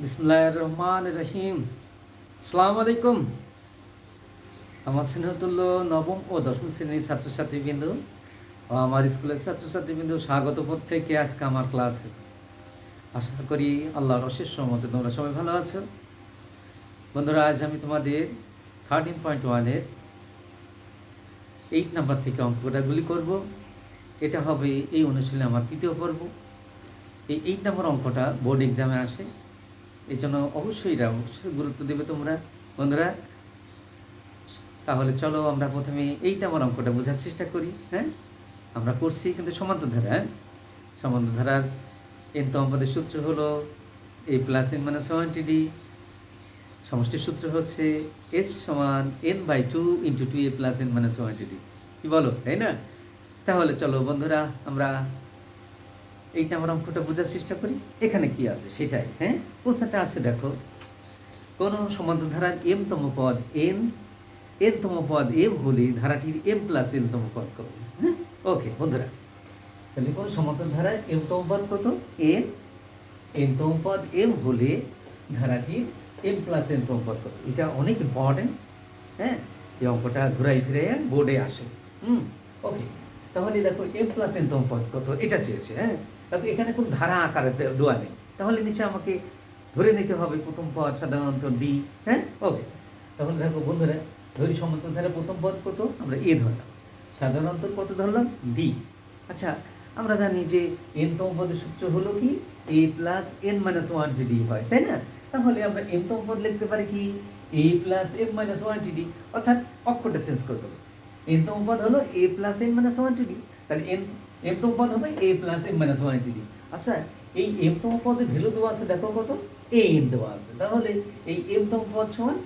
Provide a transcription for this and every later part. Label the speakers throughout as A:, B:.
A: বিসমিল্লাহির রহমানির রহিম। আসসালামু আলাইকুম। আমার স্নেহতুল্য নবম ও দশম শ্রেণীর ছাত্রছাত্রীবৃন্দ ও আমার স্কুলের ছাত্রছাত্রীবৃন্দ, স্বাগত প্রত্যেককে আজকে আমার ক্লাসে। আশা করি আল্লাহর অশেষ রহমতে তোমরা সবাই ভালো আছো। বন্ধুরা, আজ আমি তোমাদের 13.1-এর 8 নাম্বার থেকে অঙ্কটাগুলি করব। এটা হবে এই অনুশীলনে আমার তৃতীয় পর্ব। এই 8 নম্বর অঙ্কটা বোর্ড এক্সামে আসে, এই জন্য অবশ্যই গুরুত্ব দেবে তোমরা বন্ধুরা। তাহলে চলো আমরা প্রথমে 8 নম্বর অঙ্কটা বোঝার চেষ্টা করি। আমরা করছি কিন্তু সমান্তরধারা। সমান্তরধারার এনতম পদের সূত্র হলো a plus n minus 1 D. সমষ্টির সূত্র হচ্ছে s সমান n/2 into 2a plus n minus 1 D. কি বলো, তাই না? তাহলে চলো বন্ধুরা আমরা 8 নম্বর অঙ্কটা বোঝার চেষ্টা করি। এখানে কি আছে সেটাই। প্রশ্নটা আছে, দেখো, কোন সমান্তরধারার m-তম পদ n-তম পদ m হলে ধারাটির m প্লাস n-তম পদ কত? ওকে বন্ধুরা, তাহলে কোন সমান্তরধারায় m-তম পদ কত? n-তম পদ m হলে ধারাটির m প্লাস n-তম পদ কত? এটা অনেক ইম্পর্টেন্ট। এই অঙ্কটা ঘুরাই ফিরে বোর্ডে আসে। ওকে, তাহলে দেখো m প্লাস n-তম পদ কত এটা চেয়েছে। দেখো এখানে কোন ধারা আকারে দেওয়া নেই, তাহলে নিচে আমাকে ধরে নিতে হবে প্রথম পদ সাধারণত ডি। ওকে, তাহলে দেখো বন্ধুরা, ধরি সমান্তরধারা প্রথম পদ কত? আমরা এ ধরলাম। সাধারণত কত ধরলাম? ডি। আচ্ছা, আমরা জানি যে n-তম পদের সূত্র হলো কি a plus n minus 1 D হয়, তাই না? তাহলে আমরা m-তম পদ লিখতে পারি কি a plus m minus 1 D, অর্থাৎ অক্ষরটা চেঞ্জ করে দেবো। n-তম পদ হলো a plus n minus 1 D, তাহলে m-তম পদ হবে a plus m minus 1 D. আচ্ছা, এই m-তম পদের ভ্যালু দেওয়া আছে, দেখো কত? n দেওয়া আছে। তাহলে এই m-তম পদ সমান,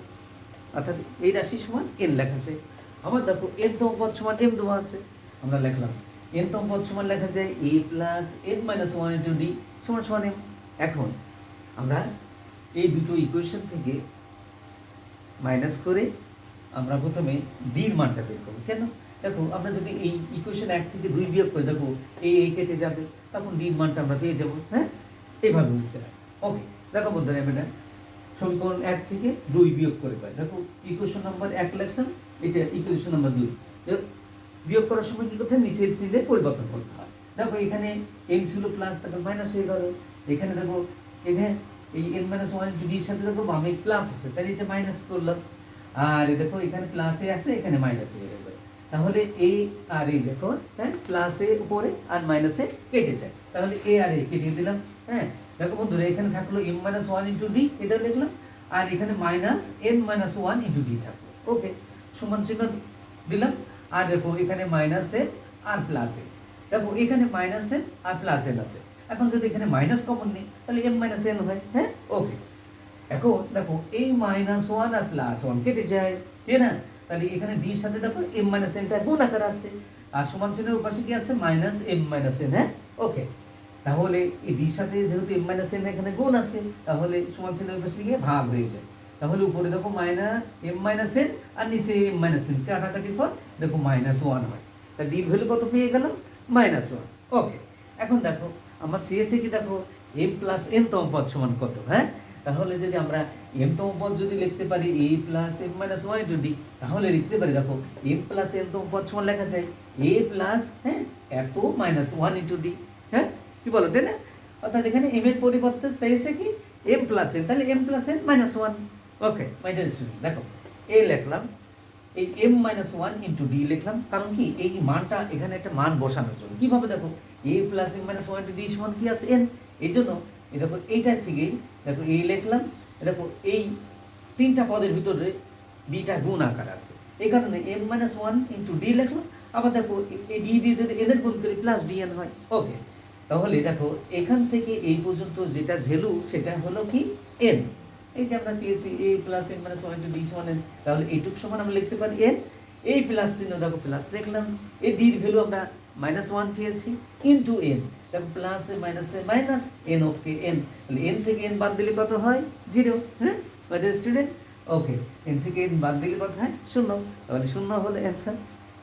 A: অর্থাৎ এই রাশি সমান n লেখা যায়। আবার দেখো n-তম পদ সমান m দেওয়া আছে, আমরা লিখলাম n-তম পদ সমান লেখা যায় a plus n minus 1 D সমান সমান m। এখন আমরা এই দুটো ইকুয়েশন থেকে মাইনাস করে আমরা প্রথমে ডির মানটা বের করব। কেন? দেখো আমরা যদি এই ইকুয়েশন 1 থেকে 2 বিয়োগ করি, দেখো এই কেটে যাবে, তখন ডির মানটা আমরা পেয়ে যাবো। এইভাবে বুঝতে হয়। ওকে, দেখো বন্ধুরা, এটা সমীকরণ 1 থেকে 2 বিয়োগ করে পাই। দেখো ইকুয়েশন নাম্বার 1 লিখলাম, এটা ইকুয়েশন নাম্বার 2। বিয়োগ করার সময় কি করতে হয়? নিচের চিহ্নে পরিবর্তন করতে হয়। দেখো এখানে m ছিল প্লাস, তারপর মাইনাস হয়ে গেল। এখানে দেখো এখানে এই n মাইনাস 1 ডির সাথে দেখো বামে প্লাস আছে, তাহলে এটা মাইনাস করলাম। আর দেখো এখানে প্লাসে আছে, এখানে মাইনাসে হয়ে যাবে। তাহলে এই আর এই দেখো, প্লাসে উপরে আর মাইনাসে কেটে যায়, তাহলে এ আর এ কেটে দিলাম। দেখো বন্ধুরা, এখানে থাকলো m মাইনাস 1 ইন্টু ডি, এটা লিখলাম। আর এখানে minus n minus 1 into D থাকলো। ওকে, সমান চিহ্ন দিলাম। আর দেখো এখানে মাইনাস n আর প্লাস n, দেখো এখানে মাইনাস n আর প্লাস n আছে। এখন যদি এখানে মাইনাস কমন নিই, তাহলে m মাইনাস n হয়। ওকে, এখন দেখো এই মাইনাস 1 আর প্লাস 1 কেটে যায়, তাই না? তাহলে এখানে ডি এর সাথে দেখো m মাইনাস n টা গুণ আকার আছে, আর সমান চিহ্নের পাশে কি আছে? Minus m minus n। ওকে, তাহলে এই ডির সাথে যেহেতু m মাইনাস n এখানে গুণ আছে, তাহলে সমান চিহ্নের পাশে গিয়ে ভাগ হয়ে যায়। তাহলে উপরে দেখো মাইনাস m মাইনাস n আর নিচে m মাইনাস n, কাটাকাটির পর দেখো মাইনাস 1 হয়। তাহলে ডির ভ্যালু কত পেয়ে গেলাম? মাইনাস 1। ওকে, এখন দেখো আমার শেষে কি দেখো m প্লাস n তম পদ সমান কত? তাহলে যদি আমরা m-তম পদ যদি লিখতে পারি a plus m minus 1 into D, তাহলে লিখতে পারি দেখো m প্লাস n-তম পদ সমান লেখা যায় a প্লাস এত মাইনাস 1 ইন্টু ডি। কি বলো, তাই না? অর্থাৎ এখানে m এর পরিবর্তে চাইছে কি m প্লাস n, তাহলে m প্লাস n মাইনাস 1। ওকে, মাইনাস 1, দেখো a লিখলাম, এই m মাইনাস 1 ইন্টু ডি লিখলাম। কারণ কি এই মানটা এখানে একটা মান বসানোর জন্য। কিভাবে? দেখো a plus m minus 1 into D সমান কি আছে? n। এই জন্য এই দেখো এইটার থেকেই দেখো এই লিখলাম। দেখো এই তিনটা পদের ভিতরে ডিটা গুণ আকার আছে, এই কারণে m মাইনাস 1 ইন্টু ডি লিখলাম। আবার দেখো এই ডি দিয়ে যদি এদের গুণ করি প্লাস ডিএন হয়। ওকে, তাহলে দেখো এখান থেকে এই পর্যন্ত যেটা ভ্যালু সেটা হলো কি n। এই যে আমরা পেয়েছি a plus n minus 1 into D সমান n, তাহলে এইটুক সমান আমরা লিখতে পারি n। এই প্লাস চিহ্ন দেখো প্লাস লিখলাম, এই ডির ভ্যালু আমরা মাইনাস 1 পেয়েছি ইন্টু n। দেখো প্লাসে মাইনাসে মাইনাস n। ওকে, n, তাহলে n থেকে n বাদ দিলে কত হয়? 0। স্টুডেন্ট, ওকে, n থেকে n বাদ দিলে কত হয়? 0। তাহলে 0 হলো অ্যান্সার।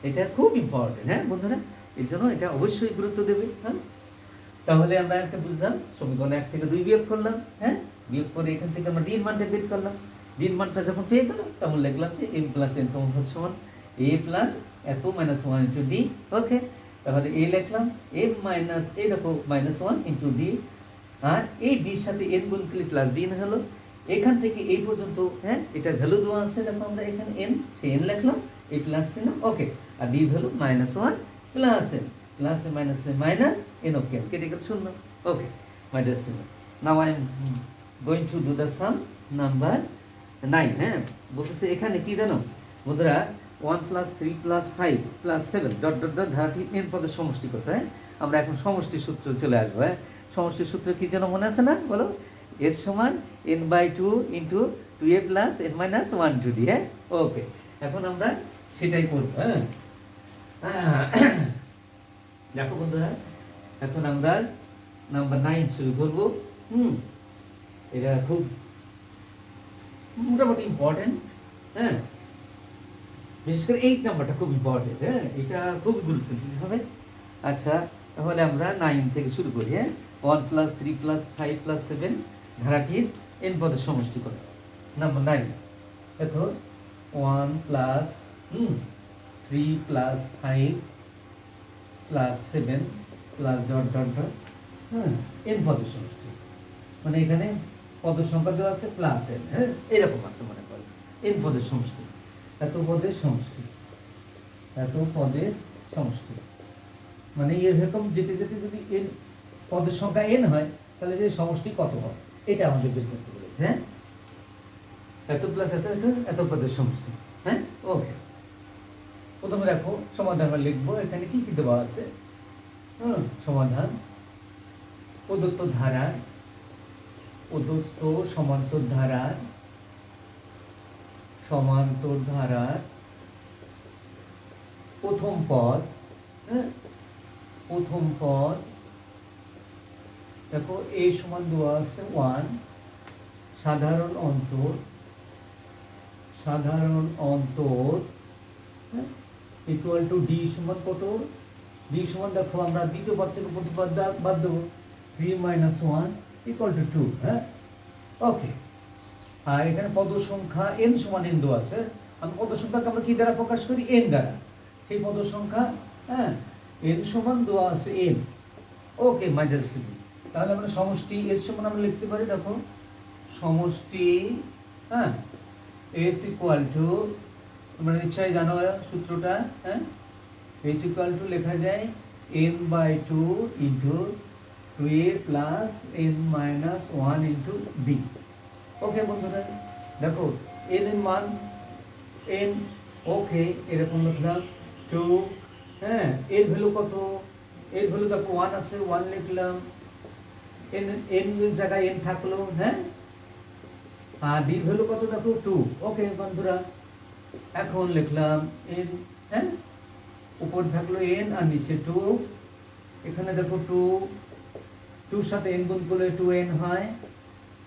A: এটা খুব ইম্পর্টেন্ট বন্ধুরা, এই জন্য এটা অবশ্যই গুরুত্ব দেবে। তাহলে আমরা একটা বুঝলাম, সমীকরণ 1 থেকে 2 বিয়োগ করলাম, বিয়োগ করে এখান থেকে আমরা ডি এর মানটা বের করলাম। ডি এর মানটা যখন পেয়ে গেলাম তখন লিখলাম যে এম প্লাস এন সমান এ প্লাস এত মাইনাস ওয়ান ইন্টু ডি। ওকে, তাহলে এ লিখলাম এম মাইনাস এ দেখো মাইনাস ওয়ান ইন্টু ডি, আর এই ডির সাথে এন গুণ করলে প্লাস ডি এন হলো। এখান থেকে এই পর্যন্ত হ্যাঁ এটা ভ্যালু দেওয়া আছে, দেখো আমরা এখানে এন, সেই এন লিখলাম, এই প্লাস এন। ওকে, আর D value minus one plus N, plus A minus N. Okay, কেটে গেল শূন্য। Okay my dear student, now I am going to do the sum number 9। হ্যাঁ, বলতেছে এখানে কি জানো বন্ধুরা, 1 + 3 + 5 + 7 ডট ডট ডট ধারাটি এন পদের সমষ্টি কত। হ্যাঁ, আমরা এখন সমষ্টি সূত্র চলে আসবো। হ্যাঁ, সমষ্টির সূত্র কি যেন মনে আছে না, বলো? এস সমান n/2 into 2a + n - 1 2d। হ্যাঁ, ওকে, এখন আমরা সেটাই করবো। হ্যাঁ, দেখো বন্ধুরা, এখন আমরা নাম্বার 9 শুরু করবো। এটা খুব মোটামুটি ইম্পর্টেন্ট। হ্যাঁ, বিশেষ করে 8 নাম্বারটা খুব ইম্পর্টেন্ট। হ্যাঁ, এটা খুব গুরুত্ব দিতে হবে। আচ্ছা, তাহলে আমরা 9 থেকে শুরু করি। হ্যাঁ, 1 + 3 + 5 + 7 ধারাটির n পদের সমষ্টি কত। নাম্বার 9 দেখো, 1 + 3 + 5 + 7 + ডট ডট ডট n পদের সমষ্টি, মানে এখানে পদের সংখ্যা দেওয়া আছে প্লাস এন। হ্যাঁ, এরকম আছে মনে করো n পদের সমষ্টি, এত পদের সমষ্টি, এত পদের সমষ্টি, মানে এরকম যেতে যেতে যদি এন পদের সংখ্যা n হয় তাহলে যে সমষ্টি কত হয় এটা আমাদের বের করতে বলেছে। হ্যাঁ, এত প্লাস এত এত এত পদের সমষ্টি। হ্যাঁ, ওকে, প্রথমে দেখো সমাধান আমরা লিখবো। এখানে কি কি দেওয়া আছে? সমাধান প্রদত্ত ধারার, প্রদত্ত সমান্তর ধারার প্রথম পদ। হ্যাঁ, প্রথম পদ দেখো a সমান দেওয়া আছে 1, সাধারণ অন্তর ইকুয়াল টু ডি সমান কত? ডি সমান দেখো আমরা দ্বিতীয় পদ থেকে প্রথম পদ বাদ দেবো, 3 - 1 = 2। হ্যাঁ, ওকে, আর এখানে পদ সংখ্যা n সমান n দেওয়া আছে। আমি পদ সংখ্যাকে আমরা কি দ্বারা প্রকাশ করি? n দ্বারা। সেই পদ সংখ্যা হ্যাঁ n সমান দেওয়া আছে n। Okay my dear student, তাহলে আমরা সমষ্টি s সমান আমরা লিখতে পারি। দেখো সমষ্টি হ্যাঁ s = তোমরা নিশ্চয়ই জানো সূত্রটা। হ্যাঁ, s = লেখা যায় n/2 into 2a + n - 1 into b। ওকে বন্ধুরা, দেখো n এর মান n। ওকে, এরকম লিখলাম 2। হ্যাঁ, এর ভ্যালু কত? এর ভ্যালু দেখো 1 আছে, 1 লিখলাম, n এর জায়গায় n থাকলো। হ্যাঁ, আর d এর ভ্যালু কত দেখো 2। ওকে বন্ধুরা, এখন লিখলাম n। হ্যাঁ, উপর থাকলো n আর নিচে 2। এখানে দেখো 2 সাথে n গুণ করলে 2n হয়,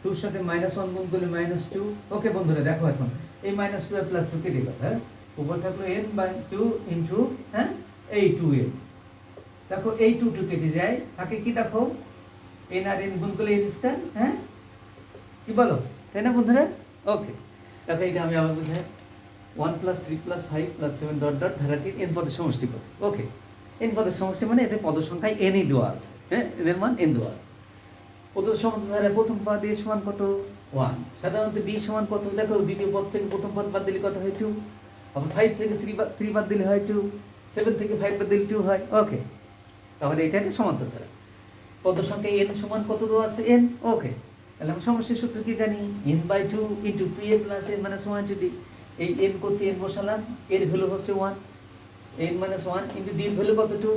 A: 2 সাথে -1 গুণ করলে -2। ওকে বন্ধুরা, দেখো এখন এই -2 আর +2 কেটে গেল। হ্যাঁ, উপর থাকলো n/2 ইন্টু হ্যাঁ এই 2n। দেখো এই 2 কেটে যায়, থাকে কি দেখো n আর n গুণ করলে n²। হ্যাঁ, কি বলো, তাই না বন্ধুরা? ওকে, দেখো এটা আমি আবার বুঝাই। 1 + 3 + 5 + 7 ডট ডট ধারাটির n পদের সমষ্টি কত। ওকে, n পদের সমষ্টি মানে এদের পদ সংখ্যায় n ই দেওয়া আছে। হ্যাঁ, এদের মান n দেওয়া আছে। প্রদত্ত সমান্তর ধারার প্রথম পদ a সমান কত? 1। সাধারণত d সমান কত? দেখো দ্বিতীয় পদ থেকে প্রথম পদ বাদ দিলে কত হয়? 2। আবার 5 থেকে 3 বাদ দিলে হয় 2, 7 থেকে 5 বাদ দিলে 2 হয়। ওকে, তাহলে এটা একটা সমান্তর ধারা। পদ সংখ্যা n সমান কত দেওয়া আছে? n। ওকে, তাহলে আমরা সমষ্টির সূত্র কি জানি? n/2 into 2a + n - 1 into d। এই n করতে n বসালাম, এর ভ্যালু হচ্ছে 1, n - 1 ইন্টু d এর ভ্যালু কত? 2।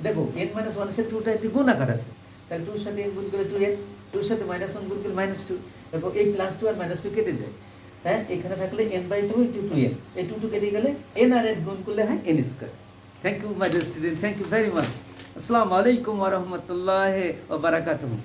A: দেখো n - 1 এর সাথে 2টা একটি গুণ আকার আছে, তাহলে 2 এর সাথে n গুণ করলে 2n, 2 এর সাথে -1 গুণ করলে -2। দেখো এই +2 আর -2 কেটে যায়। হ্যাঁ, এখানে থাকলে n/2 ইন্টু 2n, এই 2 কেটে গেলে n আর n গুণ করলে হয় n²। Thank you my dear student, thank you very much. আসসালামু আলাইকুম ওয়া রাহমাতুল্লাহি ওয়া বারাকাতুহু।